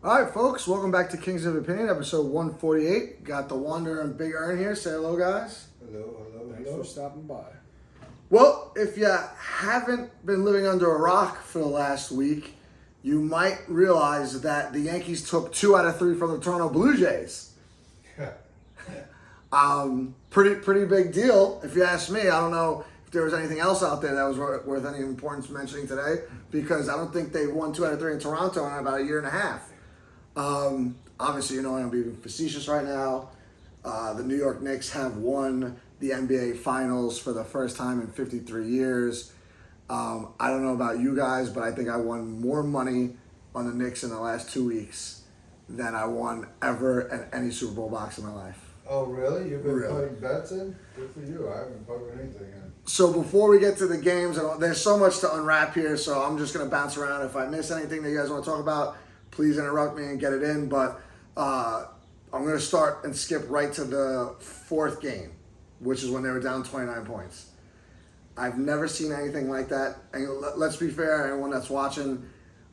All right, folks, welcome back to Kings of Opinion, episode 148. Got the Wander and Big Earn here. Say hello, guys. Hello. Thanks for stopping by. Well, if you haven't been living under a rock for the last week, you might realize that the Yankees took 2 out of 3 from the Toronto Blue Jays. Pretty big deal, if you ask me. I don't know if there was anything else out there that was worth any importance mentioning today, because I don't think they won 2 out of 3 in Toronto in about a year and a half. Obviously, you know, I'm being facetious right now. The New York Knicks have won the NBA Finals for the first time in 53 years. I don't know about you guys, but I think I won more money on the Knicks in the last 2 weeks than I won ever at any Super Bowl box in my life. Oh, really? You've been Really. putting bets in? Good for you. I haven't put anything in. So before we get to the games, there's so much to unwrap here, so I'm just going to bounce around. If I miss anything that you guys want to talk about, please interrupt me and get it in. But I'm going to start and skip right to the fourth game, which is when they were down 29 points. I've never seen anything like that. And let's be fair, anyone that's watching,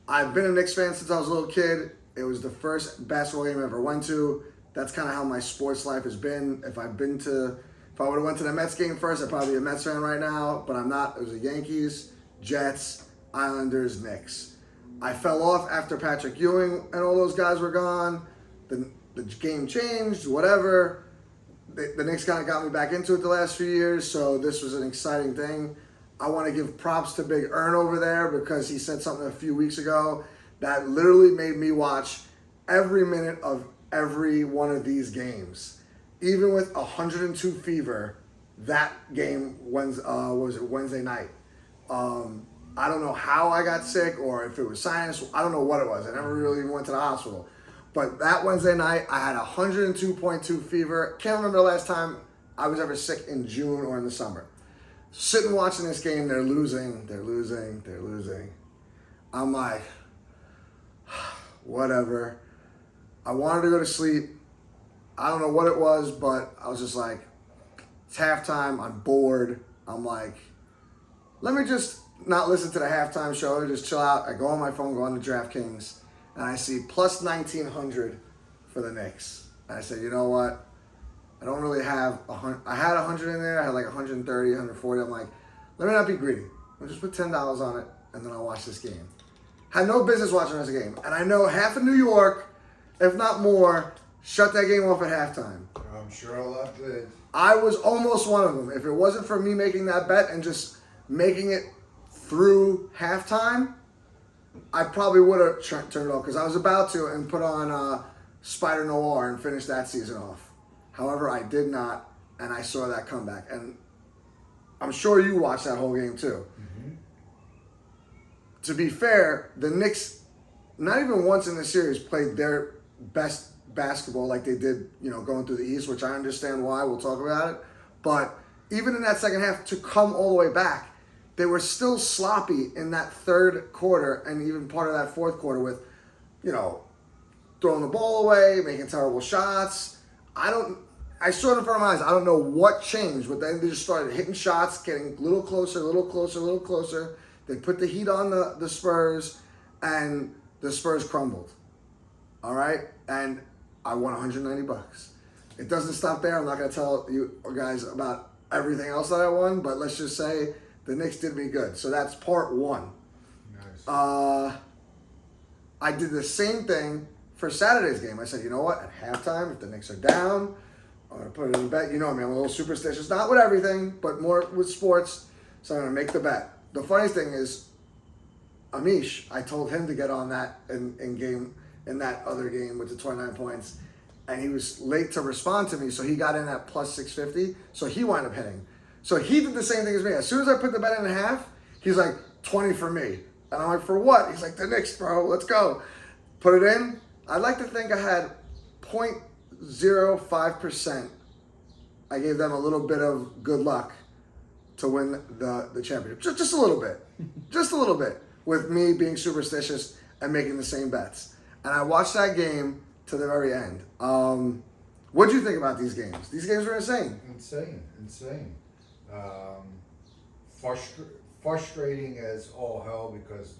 I've been a Knicks fan since I was a little kid. It was the first basketball game I ever went to. That's kind of how my sports life has been. If I would have went to the Mets game first, I'd probably be a Mets fan right now, but I'm not. It was the Yankees, Jets, Islanders, Knicks. I fell off after Patrick Ewing and all those guys were gone. The game changed, whatever. The Knicks kind of got me back into it the last few years, so this was an exciting thing. I want to give props to Big Earn over there because he said something a few weeks ago that literally made me watch every minute of every one of these games. Even with 102 fever, that game was Wednesday night. I don't know how I got sick or if it was sinus. I don't know what it was. I never really even went to the hospital. But that Wednesday night, I had 102.2 fever. Can't remember the last time I was ever sick in June or in the summer. Sitting watching this game, they're losing. I'm like, whatever. I wanted to go to sleep. I don't know what it was, but I was just like, it's halftime. I'm bored. I'm like, let me just not listen to the halftime show. Just chill out. I go on my phone, go on to DraftKings, and I see plus 1,900 for the Knicks. And I said, you know what? I don't really have 100. I had 100 in there. I had like 130, 140. I'm like, let me not be greedy. I'll just put $10 on it, and then I'll watch this game. Had no business watching this game. And I know half of New York, if not more, shut that game off at halftime. I'm sure a lot did. I was almost one of them. If it wasn't for me making that bet and just making it through halftime, I probably would have turned it off because I was about to and put on spidernoir and finish that season off. However, I did not, and I saw that comeback. And I'm sure you watched that whole game too. Mm-hmm. To be fair, the Knicks, not even once in the series, played their best basketball like they did, going through the East, which I understand why. We'll talk about it. But even in that second half, to come all the way back, they were still sloppy in that third quarter and even part of that fourth quarter with, throwing the ball away, making terrible shots. I saw it in front of my eyes. I don't know what changed, but then they just started hitting shots, getting a little closer. They put the heat on the Spurs, and the Spurs crumbled. All right? And I won $190. It doesn't stop there. I'm not going to tell you guys about everything else that I won, but let's just say the Knicks did me good. So that's part one. Nice. I did the same thing for Saturday's game. I said, you know what? At halftime, if the Knicks are down, I'm going to put it in a bet. You know me, I'm a little superstitious. Not with everything, but more with sports. So I'm going to make the bet. The funniest thing is, Amish, I told him to get on that in that other game with the 29 points. And he was late to respond to me, so he got in at plus 650. So he wound up hitting. So he did the same thing as me. As soon as I put the bet in half, he's like, 20 for me. And I'm like, for what? He's like, the Knicks, bro. Let's go. Put it in. I'd like to think I had 0.05%. I gave them a little bit of good luck to win the championship. Just a little bit. Just a little bit. With me being superstitious and making the same bets. And I watched that game to the very end. What do you think about these games? These games were insane. Insane. Frustrating as all hell because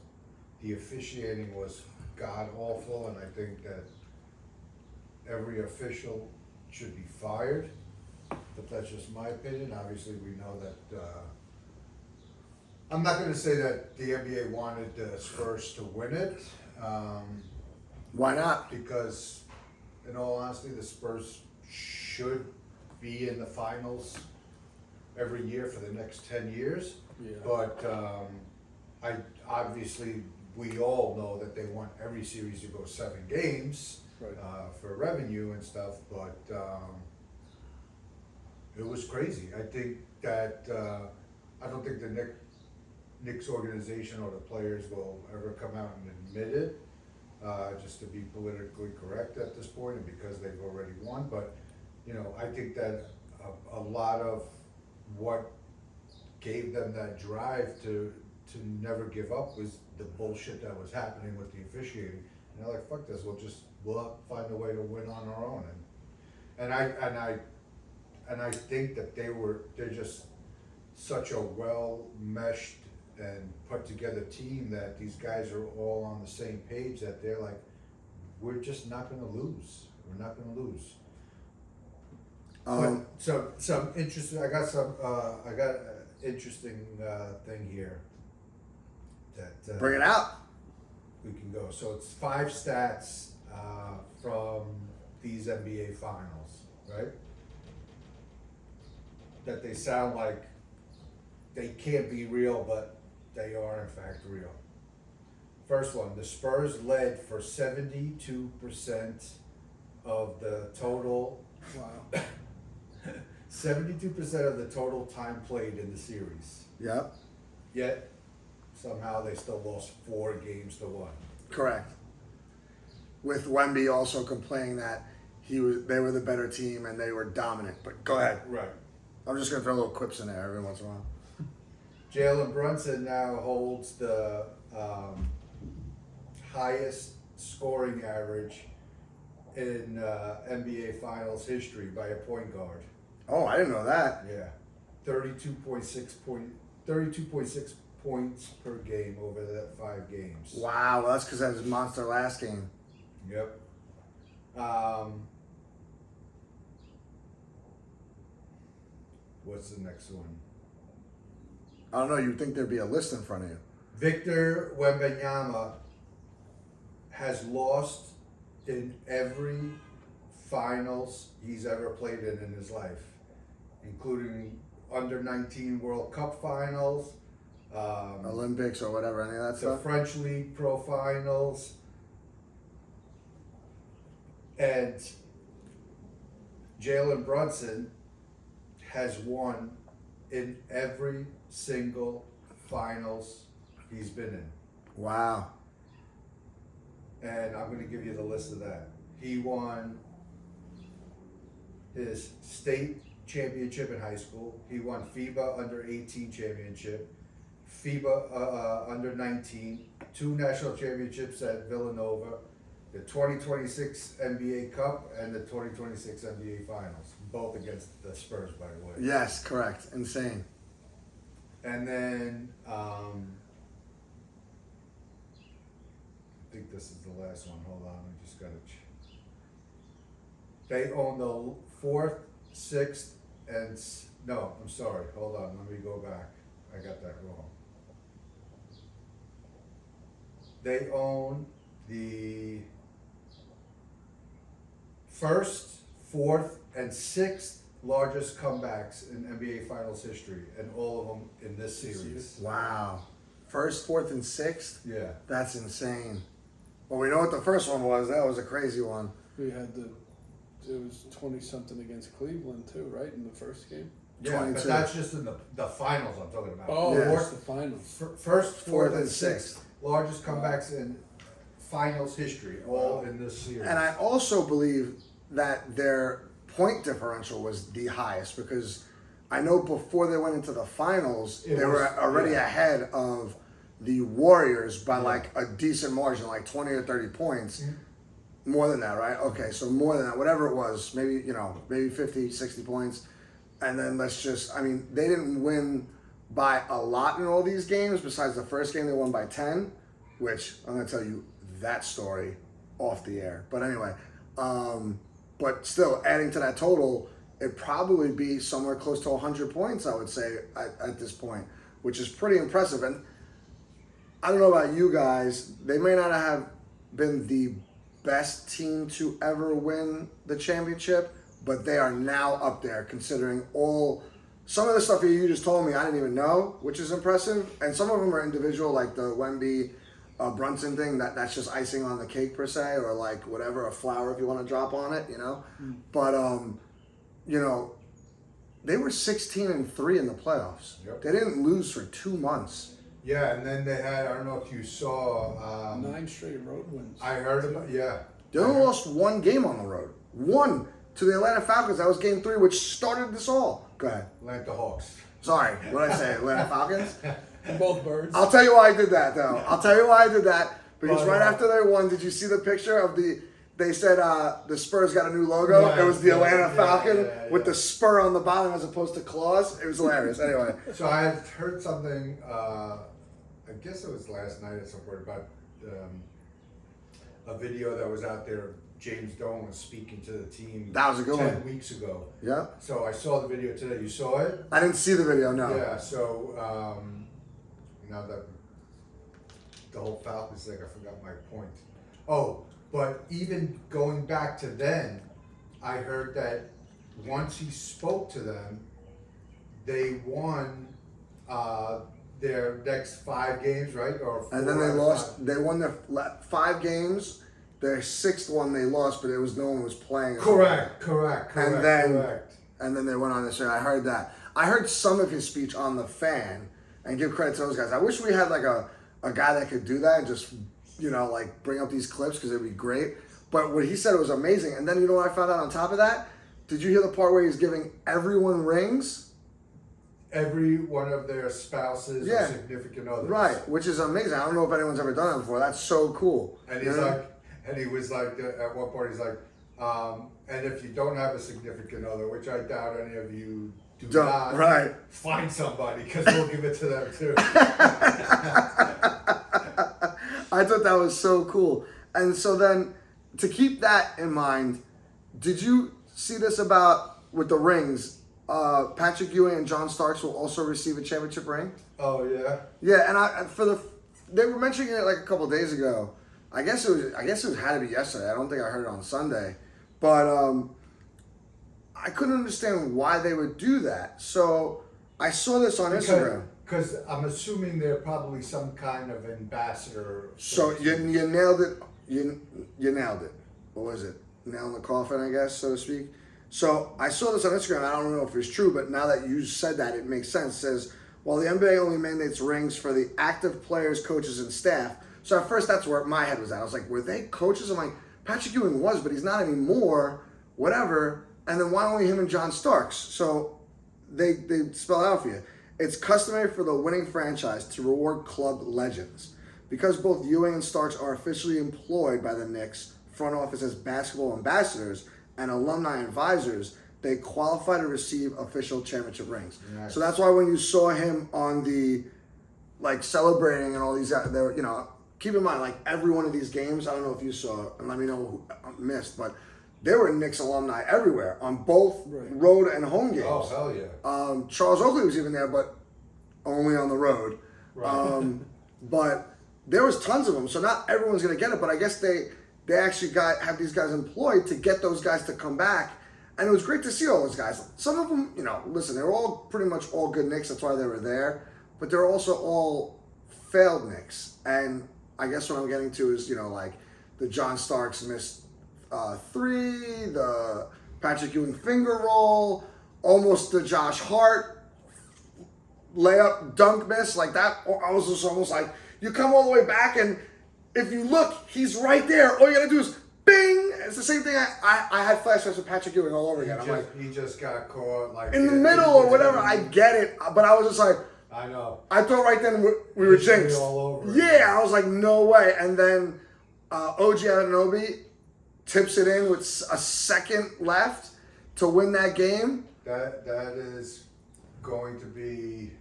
the officiating was god awful, and I think that every official should be fired. But that's just my opinion. Obviously, we know that. I'm not going to say that the NBA wanted the Spurs to win it. Why not? Because, in all honesty, the Spurs should be in the finals every year for the next 10 years. Yeah. But we all know that they want every series to go 7 games Right. for revenue and stuff. But it was crazy. I think that I don't think the Knicks organization or the players will ever come out and admit it, just to be politically correct at this point, and because they've already won. But I think that a lot of what gave them that drive to never give up was the bullshit that was happening with the officiating. And they're like, fuck this, we'll find a way to win on our own. And I think that they're just such a well meshed and put together team that these guys are all on the same page, that they're like, we're just not gonna lose. We're not gonna lose. But some interesting. I got an interesting thing here that Bring it out. we can go. So it's 5 stats from these NBA finals, right? That they sound like they can't be real, but they are in fact real. First one, the Spurs led for 72% of the total. Wow. 72% of the total time played in the series. Yep. Yet somehow they still lost 4 games to 1. Correct. With Wemby also complaining that they were the better team and they were dominant. But go ahead. Right. I'm just gonna throw little quips in there every once in a while. Jalen Brunson now holds the highest scoring average in NBA Finals history by a point guard. Oh, I didn't know that. Yeah, 32.6 points per game over that 5 games. Wow, well, that's because that was monster last game. Yep. What's the next one? I don't know. You'd think there'd be a list in front of you. Victor Wembanyama has lost in every finals he's ever played in his life, including under 19 World Cup finals, Olympics or whatever, any of that the stuff. French League Pro finals, and Jalen Brunson has won in every single finals he's been in. Wow. And I'm going to give you the list of that. He won his state championship in high school. He won FIBA under 18 championship, FIBA under 19, 2 national championships at Villanova, the 2026 NBA Cup, and the 2026 NBA Finals, both against the Spurs, by the way. Yes, correct. Insane. And then I think this is the last one. Hold on, I just got to. They own the 4th, 6th, and no, I'm sorry. Hold on, let me go back. I got that wrong. They own the 1st, 4th, and 6th largest comebacks in NBA Finals history, and all of them in this series. Wow. 1st, 4th, and 6th? Yeah. That's insane. Well, we know what the first one was. That was a crazy one. We had it was 20-something against Cleveland too, right, in the first game? Yeah, 22. but that's just in the finals I'm talking about. Oh, Yeah. it's the finals. First, 4th, and 6th. 6th largest comebacks in finals history, all in this series. And I also believe that their point differential was the highest because I know before they went into the finals, they were already ahead of the Warriors by like a decent margin, like 20 or 30 points. More than that, right? Okay, so more than that, whatever it was, maybe, maybe 50, 60 points. And then they didn't win by a lot in all these games besides the first game they won by 10, which I'm going to tell you, that story off the air. But anyway, but still adding to that total, it'd probably be somewhere close to 100 points, I would say, at this point, which is pretty impressive. And I don't know about you guys, they may not have been the best team to ever win the championship, but they are now up there considering some of the stuff you just told me I didn't even know, which is impressive. And some of them are individual, like the Wemby Brunson thing, that's just icing on the cake per se, or like whatever, a flower if you want to drop on it, you know. But you know, they were 16-3 in the playoffs. Yep. They didn't lose for 2 months. Yeah, and then they had, I don't know if you saw 9 straight road wins. I heard about, yeah. They only lost 1 game on the road. 1 to the Atlanta Falcons. That was game 3, which started this all. Go ahead. Atlanta Hawks. Sorry, what did I say? Atlanta Falcons? And both birds. I'll tell you why I did that, though. I'll tell you why I did that. Because Well, right after they won, did you see the picture of they said the Spurs got a new logo? Yeah, it was the Atlanta yeah, Falcon yeah, with yeah. the spur on the bottom as opposed to claws. It was hilarious. Anyway. So I had heard something, I guess it was last night at some point, about a video that was out there. James Dolan was speaking to the team That was a good 10 one. weeks ago. Yeah? So I saw the video today. You saw it? I didn't see the video, no. Yeah, so now that the whole Falcons thing, I forgot my point. Oh, but even going back to then, I heard that once he spoke to them, they won their next 5 games, right? Or 4 And then they out of lost. 5. They won their 5 games. Their 6th one they lost, but it was no one was playing. Correct. And then, correct. and then they went on this show. I heard that. I heard some of his speech on The Fan, and give credit to those guys. I wish we had like a guy that could do that and just, you know, like bring up these clips because it'd be great. But what he said was amazing. And then you know what I found out on top of that? Did you hear the part where he's giving everyone rings? Every one of their spouses Yeah. or significant others. Right, which is amazing. I don't know if anyone's ever done that before. That's so cool. And You he's know? like, and he was like, at one point, he's like, and if you don't have a significant other, which I doubt any of you do not, right. find somebody because we'll give it to them too. I thought that was so cool. And so then, to keep that in mind, did you see this about with the rings? Patrick Ewing and John Starks will also receive a championship ring. Oh yeah. Yeah, and they were mentioning it like a couple days ago. I guess it had to be yesterday. I don't think I heard it on Sunday, but I couldn't understand why they would do that. So I saw this on Instagram. Because I'm assuming they're probably some kind of ambassador. So you nailed it. You nailed it. What was it? Nail in the coffin, I guess, so to speak. So I saw this on Instagram. I don't know if it's true, but now that you said that, it makes sense. It says, while the NBA only mandates rings for the active players, coaches, and staff. So at first, that's where my head was at. I was like, were they coaches? I'm like, Patrick Ewing was, but he's not anymore. Whatever. And then why only him and John Starks? So they spell it out for you. It's customary for the winning franchise to reward club legends. Because both Ewing and Starks are officially employed by the Knicks front office as basketball ambassadors and alumni advisors, they qualify to receive official championship rings. Nice. So that's why when you saw him on the, like, celebrating and all these, there, you know, keep in mind, like, every one of these games, I don't know if you saw, and let me know who missed, but there were Knicks alumni everywhere on both road and home games. Oh hell yeah. Charles Oakley was even there, but only on the road. Right. But there was tons of them, so not everyone's going to get it, but I guess they actually have these guys employed to get those guys to come back. And it was great to see all those guys. Some of them, you know, listen, they were all pretty much all good Knicks. That's why they were there. But they're also all failed Knicks. And I guess what I'm getting to is, you know, like the John Starks missed 3, the Patrick Ewing finger roll, almost the Josh Hart layup dunk miss. Like that, I was just almost like, you come all the way back and if you look, he's right there. All you got to do is bing. It's the same thing. I had flashbacks with Patrick Ewing all over again. He just got caught like in the middle or whatever. I get it, but I was just like, I know. I thought right then we were jinxed. All over Yeah, I was like, no way. And then OG Anunoby tips it in with a second left to win that game. That is going to be.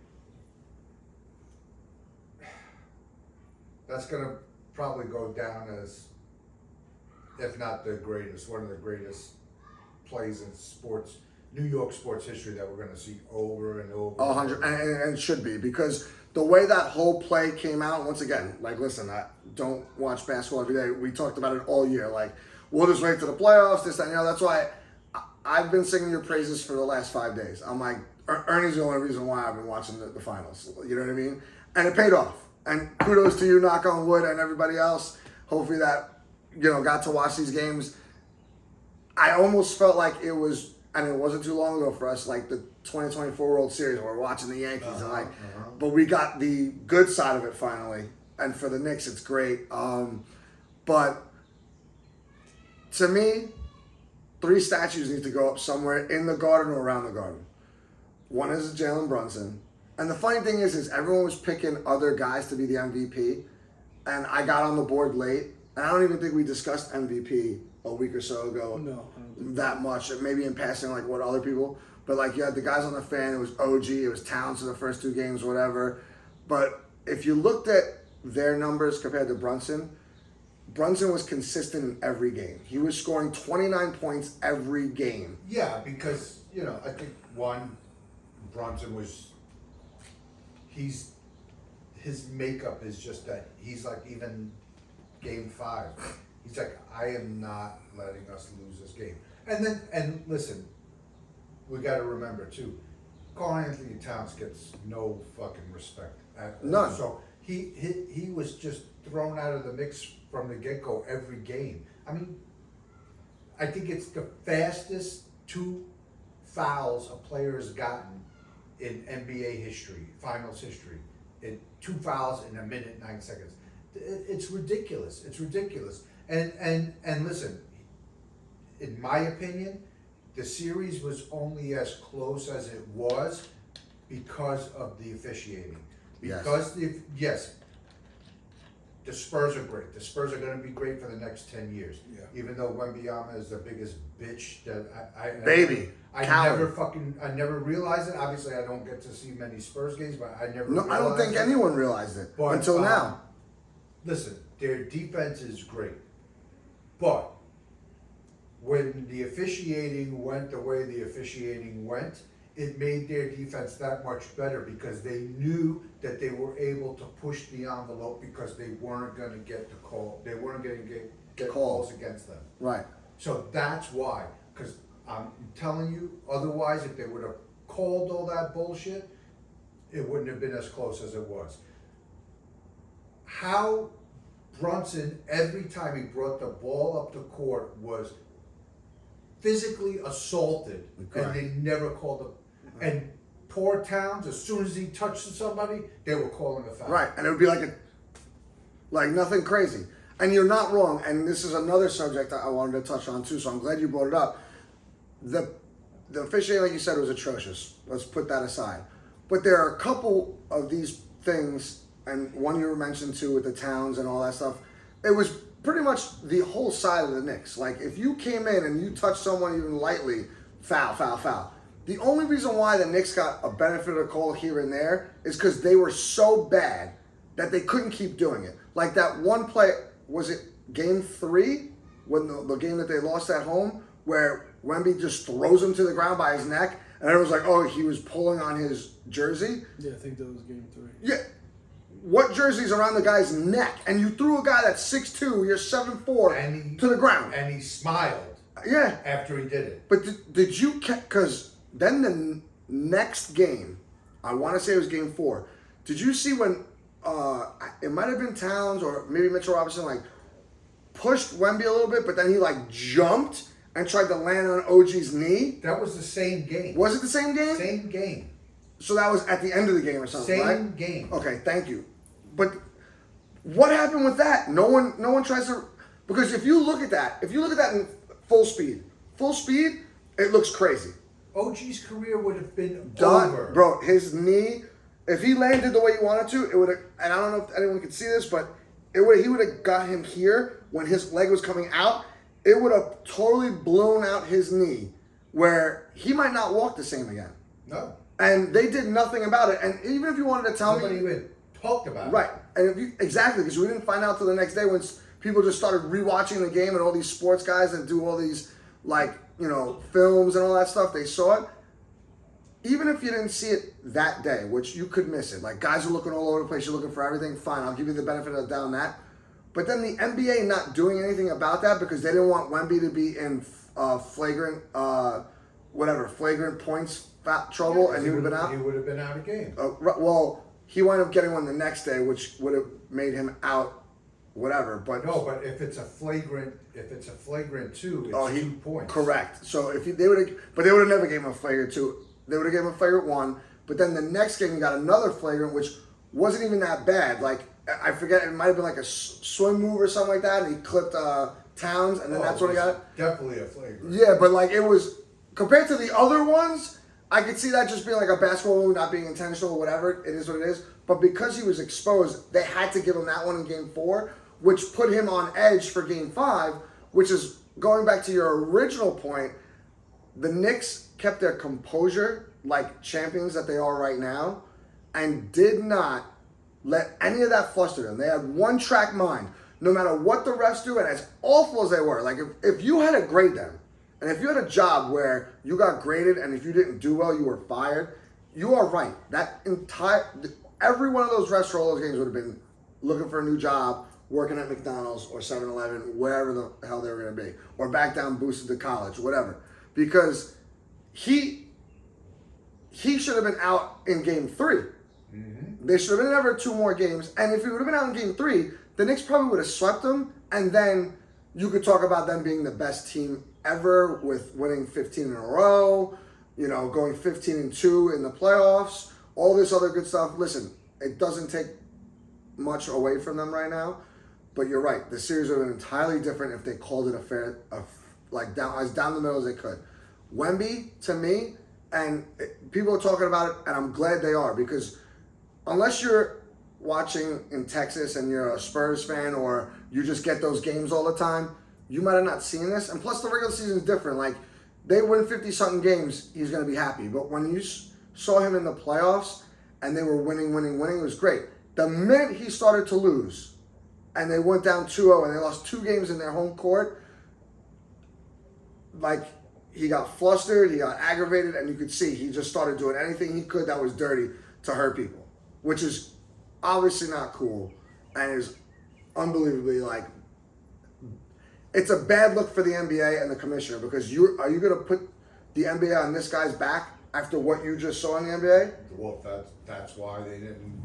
That's gonna probably go down as, if not the greatest, one of the greatest plays in sports, New York sports history that we're going to see over and over. 100, and should be, because the way that whole play came out, once again, like, listen, I don't watch basketball every day. We talked about it all year. Like, we'll just wait to the playoffs, this, that, and that's why I've been singing your praises for the last 5 days. I'm like, Ernie's the only reason why I've been watching the finals. You know what I mean? And it paid off. And kudos to you, knock on wood, and everybody else. Hopefully that, got to watch these games. I almost felt like it was, and it wasn't too long ago for us, like the 2024 World Series, where we're watching the Yankees, but we got the good side of it finally. And for the Knicks, it's great. But to me, 3 statues need to go up somewhere in the Garden or around the Garden. One is Jalen Brunson. And the funny thing is everyone was picking other guys to be the MVP. And I got on the board late. And I don't even think we discussed MVP a week or so ago. No. That much. Maybe in passing, like, what other people. But, like, you had the guys on the fan. It was OG. It was Towns in the first 2 games, whatever. But if you looked at their numbers compared to Brunson was consistent in every game. He was scoring 29 points every game. Yeah, because, I think Brunson was, his makeup is just that he's like, even game 5, he's like, I am not letting us lose this game. And listen, we got to remember too, Karl Anthony Towns gets no fucking respect at all. None. So he was just thrown out of the mix from the get-go every game. I mean, I think it's the fastest 2 fouls a player has gotten in NBA history, finals history. 2 fouls in a minute, 9 seconds. It's ridiculous. It's ridiculous. And listen, in my opinion, the series was only as close as it was because of the officiating. Because the Spurs are great. The Spurs are going to be great for the next 10 years. Yeah. Even though Wembanyama is the biggest bitch that I never realized it. Obviously, I don't get to see many Spurs games, but I never. No, I don't think anyone realized it until now. Listen, their defense is great, but when the officiating went the way the officiating went, it made their defense that much better because they knew that they were able to push the envelope because they weren't going to get the call. They weren't going to get calls against them. Right. So that's why. Because I'm telling you, otherwise, if they would have called all that bullshit, it wouldn't have been as close as it was. How Brunson, every time he brought the ball up the court, was physically assaulted, and they never called him. And poor Towns, as soon as he touched somebody, they were calling a foul. Right, and it would be like nothing crazy. And you're not wrong. And this is another subject I wanted to touch on too. So I'm glad you brought it up. The officiating, like you said, was atrocious. Let's put that aside. But there are a couple of these things, and one you were mentioned too with the Towns and all that stuff. It was pretty much the whole side of the Knicks. Like, if you came in and you touched someone even lightly, foul, foul, foul. The only reason why the Knicks got a benefit of the call here and there is because they were so bad that they couldn't keep doing it. Like that one play, was it game 3, when the game that they lost at home, where Wemby just throws him to the ground by his neck, and everyone's like, oh, he was pulling on his jersey? Yeah, I think that was game 3. Yeah. What jersey's around the guy's neck? And you threw a guy that's 6'2", you're 7'4", to the ground. And he smiled. Yeah. After he did it. But did you, because then the next game, I want to say it was game 4, did you see when, it might have been Towns or maybe Mitchell Robinson, like, pushed Wemby a little bit, but then he, like, jumped and tried to land on OG's knee? That was the same game. Was it the same game? Same game. So that was at the end of the game or something, right? Same game. Okay, thank you. But what happened with that? No one tries to, because if you look at that in full speed, it looks crazy. OG's career would have been done, over. Bro, his knee, if he landed the way he wanted to, it would have, and I don't know if anyone could see this, but he would have got him here when his leg was coming out. It would have totally blown out his knee where he might not walk the same again. No. And they did nothing about it. And even if you wanted to tell Nobody me, even talked about Right. it. And if you exactly, because we didn't find out till the next day when people just started rewatching the game and all these sports guys that do all these like, you know, films and all that stuff, they saw it. Even if you didn't see it that day, which you could miss it, like guys are looking all over the place, you're looking for everything, fine, I'll give you the benefit of the doubt on that. But then the NBA not doing anything about that because they didn't want Wemby to be in flagrant points trouble, and he would have been out. He would have been out of game. Well, he wound up getting one the next day, which would have made him out, whatever. But No, but if it's a flagrant two, it's 2 points. Correct. So if they would have, but they would have never gave him a flagrant two. They would have given him a flagrant one. But then the next game he got another flagrant, which wasn't even that bad. Like I forget, it might have been like a swing move or something like that, and he clipped Towns, and then that's when he got it. Definitely a flagrant. Yeah, but like it was compared to the other ones, I could see that just being like a basketball move, not being intentional or whatever. It is what it is. But because he was exposed, they had to give him that one in Game 4, which put him on edge for Game 5. Which is going back to your original point. The Knicks kept their composure like champions that they are right now, and did not let any of that fluster them. They had one track mind. No matter what the refs do, and as awful as they were, like if you had to grade them, and if you had a job where you got graded, and if you didn't do well, you were fired, you are right. Every one of those refs for all those games would have been looking for a new job, working at McDonald's or 7-Eleven, wherever the hell they were going to be, or back down boosted to college, whatever. Because he should have been out in Game 3. Mm-hmm. They should have been never 2 more games, and if he would have been out in Game 3, the Knicks probably would have swept them, and then you could talk about them being the best team ever with winning 15 in a row, you know, going 15-2 in the playoffs, all this other good stuff. Listen, it doesn't take much away from them right now, but you're right. The series would have been entirely different if they called it as down the middle as they could. Wemby, to me, and people are talking about it, and I'm glad they are, because unless you're watching in Texas and you're a Spurs fan or you just get those games all the time, you might have not seen this. And plus the regular season is different. Like they win 50-something games, he's going to be happy. But when you saw him in the playoffs and they were winning, it was great. The minute he started to lose and they went down 2-0 and they lost 2 games in their home court, like he got flustered, he got aggravated, and you could see he just started doing anything he could that was dirty to hurt people, which is obviously not cool and is unbelievably like, it's a bad look for the NBA and the commissioner, because are you going to put the NBA on this guy's back after what you just saw in the NBA? Well, that's why they didn't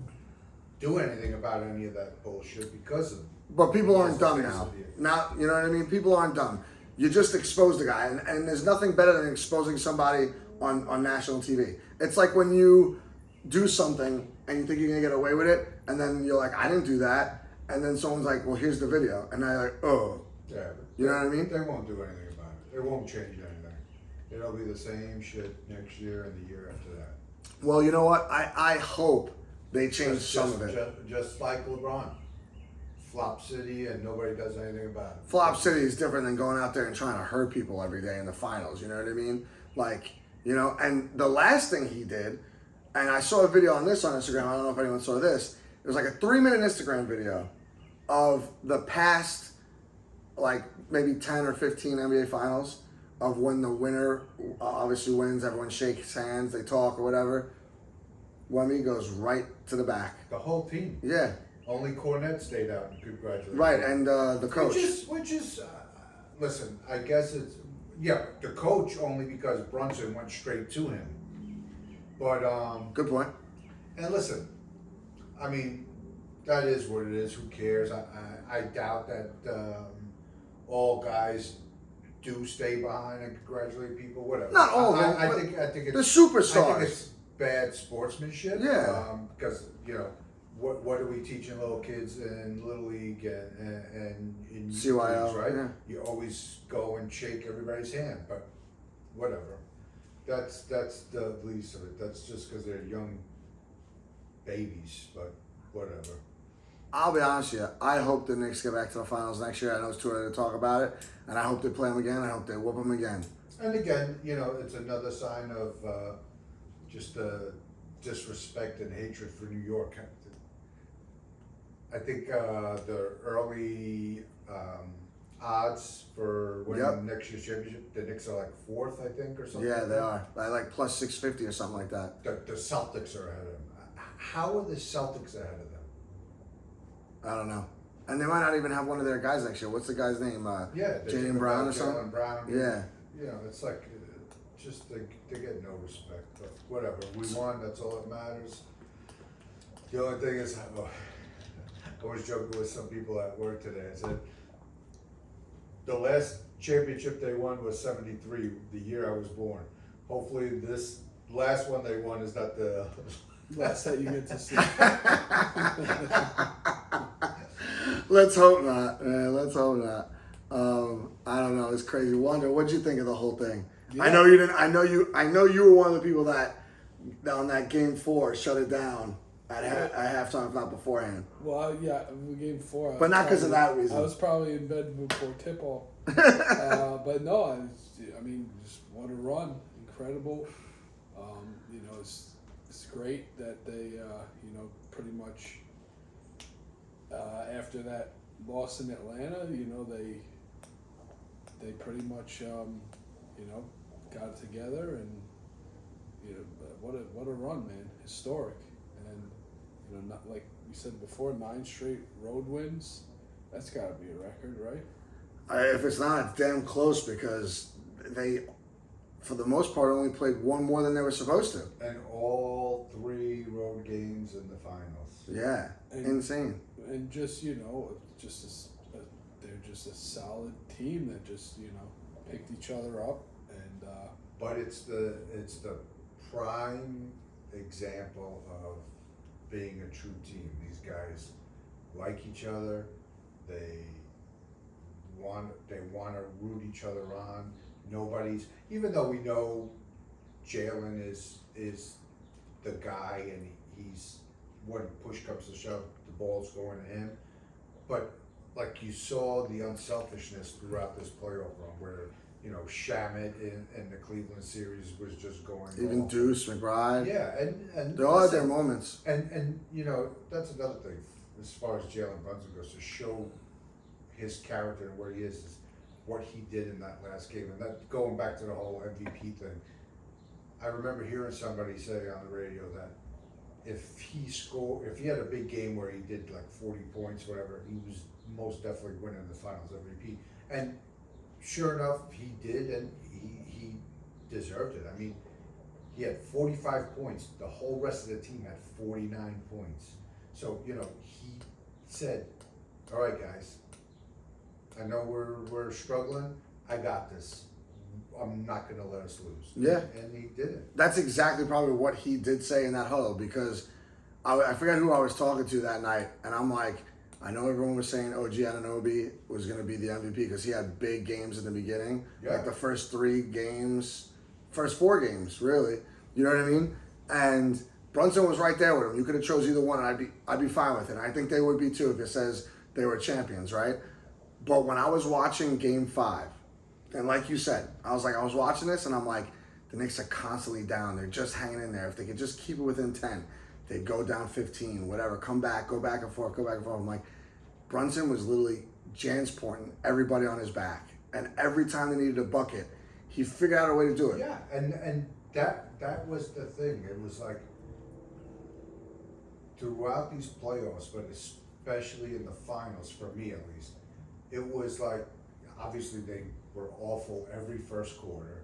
do anything about any of that bullshit, because of. But people aren't dumb now. Now, you know what I mean? People aren't dumb. You just expose the guy, and there's nothing better than exposing somebody on national TV. It's like when you do something and you think you're gonna get away with it, and then you're like, I didn't do that, and then someone's like, well, here's the video, and they're like, oh. Yeah. You know what I mean? They won't do anything about it. It won't change anything. It'll be the same shit next year and the year after that. Well, you know what? I hope they change some of it. Just like LeBron. Flop City, and nobody does anything about it. Flop City is different than going out there and trying to hurt people every day in the finals. You know what I mean? Like, you know, and the last thing he did, and I saw a video on this on Instagram. I don't know if anyone saw this. It was like a 3-minute Instagram video of the past, like maybe 10 or 15 NBA finals, of when the winner obviously wins. Everyone shakes hands, they talk or whatever. Wemby goes right to the back. The whole team. Yeah. Only Cornette stayed out and congratulated. Right, and the coach. Which is listen, I guess it's, yeah, the coach only because Brunson went straight to him. But, Good point. and listen, I mean, that is what it is. Who cares? I doubt that all guys do stay behind and congratulate people. Whatever. Not all of them. I think it's the superstars. I think it's bad sportsmanship. Yeah. Because you know, what are we teaching little kids in Little League and in CYL, leagues, right? yeah. You always go and shake everybody's hand, but whatever. That's the least of it. That's just because they're young babies, but whatever. I'll be honest with you. I hope the Knicks get back to the finals next year. I know it's too early to talk about it, and I hope they play them again. I hope they whoop them again. And again, you know, it's another sign of just disrespect and hatred for New York. I think the early odds for winning next year's championship, the Knicks are like fourth, I think, or something. Yeah, like they that. are. Like plus 650 or something like that. The Celtics are ahead of them. How are the Celtics ahead of them? I don't know. And they might not even have one of their guys next year. What's the guy's name? Jaylen Brown or something? Jaylen Brown. Yeah. You know, it's like just they get no respect. But whatever, we won. That's all that matters. The only thing is, I was joking with some people at work today. I said the last championship they won was '73, the year I was born. Hopefully, this last one they won is not the Last that you get to see. Let's hope not, man. Let's hope not. I don't know. It's crazy. Wonder, what'd you think of the whole thing? Yeah. I know you didn't. I know you were one of the people that on that game 4 shut it down at halftime, if not beforehand. Well, yeah, game 4. But not because of that reason. I was probably in bed before tip-off. But no, I mean, just what a run. Incredible. You know, it's great that they, you know, pretty much after that loss in Atlanta, you know, they pretty much, you know, got together and, you know, what a run, man. Historic. And, you know, not like we said before, 9 straight road wins. That's got to be a record, right? If it's not, it's damn close because they, for the most part, only played one more than they were supposed to. and all 3 road games in the finals. Yeah, And- insane. And just, you know, they're just a solid team that just, you know, picked each other up and But it's the prime example of being a true team. These guys like each other. They want to root each other on. Nobody's, even though we know Jalen is the guy and he's, when push comes to shove, the ball's going to him. But like you saw the unselfishness throughout this playoff run where, you know, Shamet in the Cleveland series was just going Even off. Deuce, McBride. Yeah, and They all had their moments. and you know, that's another thing as far as Jalen Brunson goes, to show his character and where he is what he did in that last game. And that, going back to the whole MVP thing, I remember hearing somebody say on the radio that if he had a big game where he did like 40 points, whatever, he was most definitely winning the finals MVP. And sure enough, he did, and he deserved it. I mean, he had 45 points. The whole rest of the team had 49 points. So, you know, he said, all right, guys, I know we're struggling. I got this. I'm not going to let us lose. Yeah. And he did it. That's exactly probably what he did say in that huddle because I forget who I was talking to that night, and I'm like, I know everyone was saying OG Anunoby was going to be the MVP because he had big games in the beginning, Yeah. like the first 4 games, really. You know what I mean? And Brunson was right there with him. You could have chose either one, and I'd be fine with it. And I think they would be too if it says they were champions, right? But when I was watching Game 5, and like you said, I was watching this, and I'm like, the Knicks are constantly down. They're just hanging in there. If they could just keep it within 10, they'd go down 15, whatever, come back, go back and forth, I'm like, Brunson was literally Jansporting everybody on his back. And every time they needed a bucket, he figured out a way to do it. Yeah, and that was the thing. It was like throughout these playoffs, but especially in the finals, for me at least, it was like, obviously they were awful every first quarter,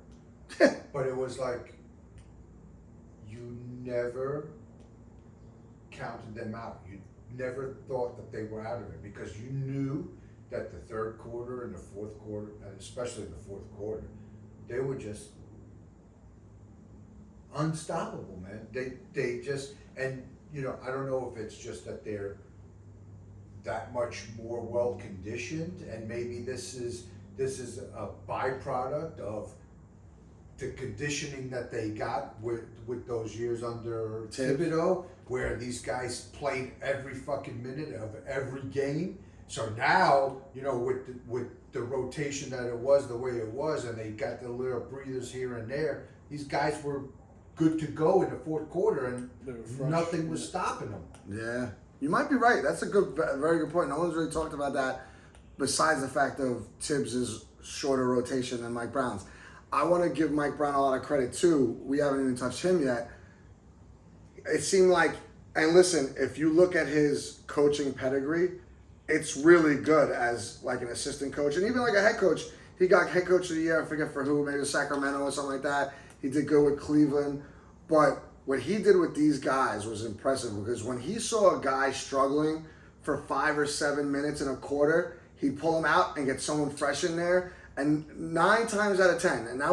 but it was like you never counted them out. You never thought that they were out of it because you knew that the third quarter and the fourth quarter, and especially the fourth quarter, they were just unstoppable, man. They just, and you know, I don't know if it's just that they're that much more well conditioned, and maybe this is a byproduct of the conditioning that they got with those years under Thibodeau, where these guys played every fucking minute of every game. So now, you know, with the rotation that it was the way it was, and they got the little breathers here and there, these guys were good to go in the fourth quarter, and They were fresh. nothing was stopping them. Yeah. You might be right. That's a very good point. No one's really talked about that besides the fact of Tibbs' shorter rotation than Mike Brown's. I want to give Mike Brown a lot of credit too. We haven't even touched him yet. It seemed like, and listen, if you look at his coaching pedigree, it's really good as like an assistant coach and even like a head coach. He got head coach of the year, I forget for who, maybe Sacramento or something like that. He did good with Cleveland. But what he did with these guys was impressive because when he saw a guy struggling for 5 or 7 minutes in a quarter, he'd pull him out and get someone fresh in there. And 9 times out of 10, and I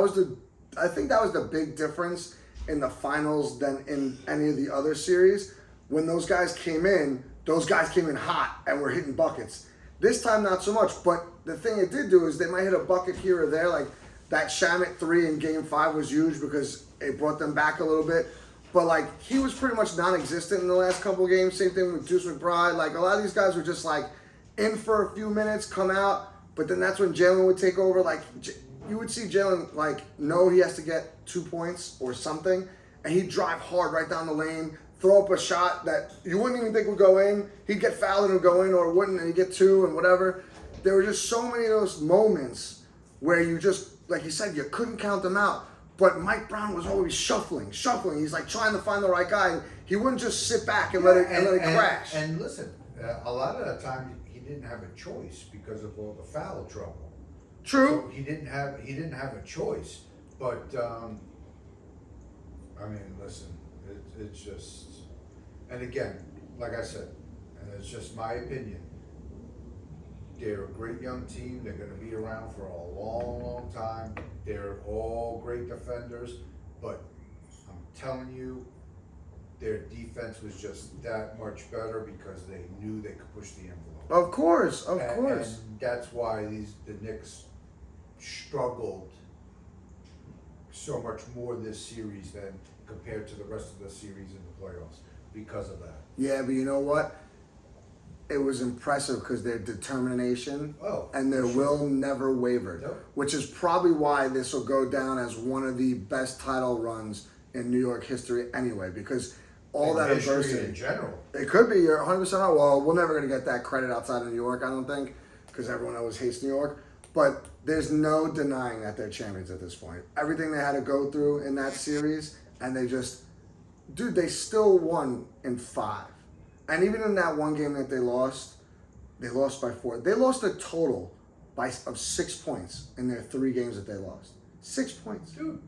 think that was the big difference in the finals than in any of the other series. When those guys came in hot and were hitting buckets. This time, not so much. But the thing it did do is they might hit a bucket here or there. Like that Shamet 3 in Game 5 was huge because it brought them back a little bit. But like he was pretty much non-existent in the last couple of games. Same thing with Deuce McBride. Like a lot of these guys were just like in for a few minutes, come out. But then that's when Jalen would take over. Like you would see Jalen like know he has to get 2 points or something, and he'd drive hard right down the lane, throw up a shot that you wouldn't even think would go in. He'd get fouled and it would go in, or wouldn't, and he'd get 2 and whatever. There were just so many of those moments where you just, like you said, you couldn't count them out. But Mike Brown was always shuffling. He's like trying to find the right guy. He wouldn't just sit back and let it crash. And listen, a lot of the time he didn't have a choice because of all the foul trouble. True. So he didn't have a choice. But I mean, listen, it's just, and again, like I said, and it's just my opinion. They're a great young team. They're going to be around for a long, long time. They're all great defenders, but I'm telling you, their defense was just that much better because they knew they could push the envelope. Of course. And that's why the Knicks struggled so much more this series than compared to the rest of the series in the playoffs because of that. Yeah, but you know what? It was impressive because their determination and their will never wavered, which is probably why this will go down as one of the best title runs in New York history anyway, because all that adversity in general. It could be, you're 100% right. Well, we're never going to get that credit outside of New York, I don't think, because everyone always hates New York. But there's no denying that they're champions at this point. Everything they had to go through in that series, and they just, dude, they still won in 5. And even in that one game that they lost by 4. They lost a total of 6 points in their 3 games that they lost. 6 points. Dude,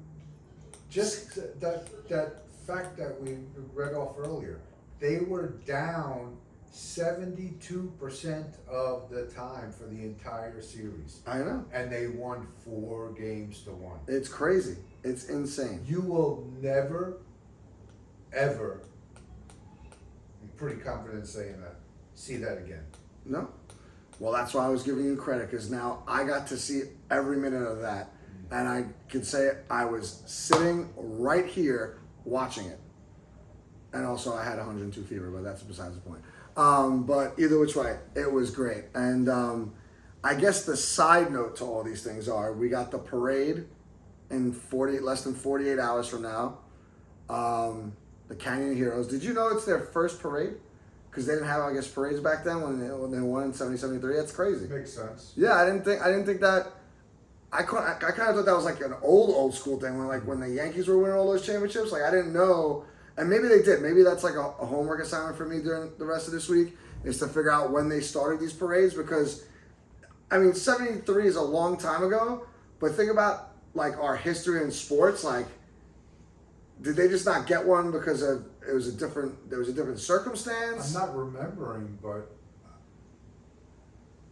just that fact that we read off earlier, they were down 72% of the time for the entire series. I know. And they won 4 games to 1. It's crazy. It's insane. You will never, ever, I'm pretty confident in saying that, see that again. No. Well, that's why I was giving you credit, because now I got to see every minute of that. And I can say I was sitting right here watching it. And also I had 102 fever, but that's besides the point. But either which way, it was great. And I guess the side note to all these things are, we got the parade in less than 48 hours from now. The Canyon of Heroes. Did you know it's their first parade? Because they didn't have, I guess, parades back then when they won in 70-73. That's crazy. Makes sense. Yeah, I didn't think that. I kind of thought that was like an old school thing when the Yankees were winning all those championships. Like I didn't know, and maybe they did. Maybe that's like a homework assignment for me during the rest of this week is to figure out when they started these parades, because I mean 73 is a long time ago, but think about like our history in sports. Like, did they just not get one because there was a different circumstance? I'm not remembering, but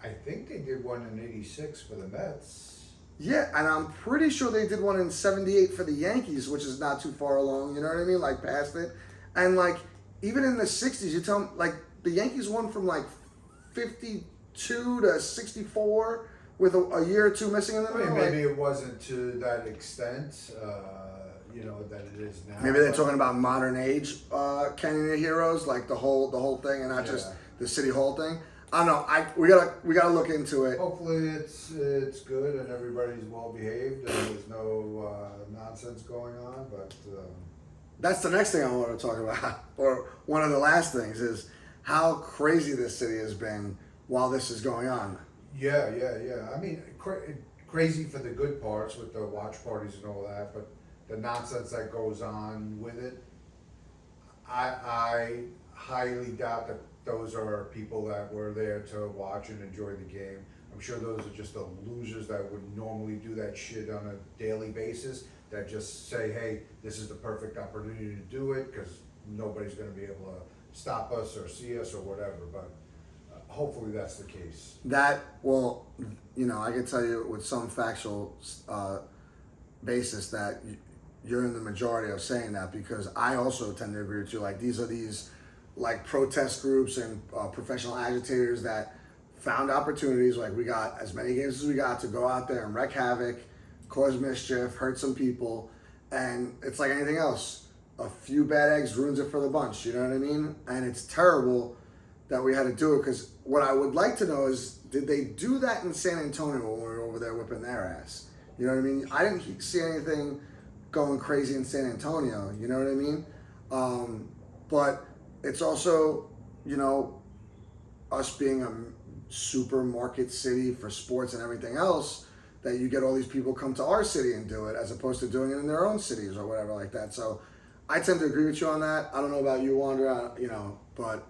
I think they did one in '86 for the Mets. Yeah, and I'm pretty sure they did one in 78 for the Yankees, which is not too far along, you know what I mean? Like, past it. And, like, even in the 60s, you tell me, like, the Yankees won from, like, 52 to 64 with a year or two missing in the middle. Maybe it wasn't to that extent, that it is now. Maybe they're talking about modern age Canyon of Heroes, like the whole thing, and not just the City Hall thing. I don't know. We gotta look into it. Hopefully it's good and everybody's well behaved and there's no nonsense going on. But that's the next thing I want to talk about, or one of the last things is how crazy this city has been while this is going on. Yeah. I mean, crazy for the good parts with the watch parties and all that, but the nonsense that goes on with it, I highly doubt that those are people that were there to watch and enjoy the game. I'm sure those are just the losers that would normally do that shit on a daily basis, that just say, hey, this is the perfect opportunity to do it because nobody's going to be able to stop us or see us or whatever. But hopefully that's the case. That, well, you know, I can tell you with some factual basis that you're in the majority of saying that, because I also tend to agree with you. Like, these are these like protest groups and professional agitators that found opportunities. Like, we got as many games as we got to go out there and wreak havoc, cause mischief, hurt some people, and it's like anything else. A few bad eggs ruins it for the bunch, you know what I mean? And it's terrible that we had to do it, because what I would like to know is, did they do that in San Antonio when we were over there whipping their ass? You know what I mean? I didn't see anything going crazy in San Antonio, you know what I mean? But it's also, you know, us being a supermarket city for sports and everything else, that you get all these people come to our city and do it as opposed to doing it in their own cities or whatever like that. So I tend to agree with you on that. I don't know about you, Wander, you know, but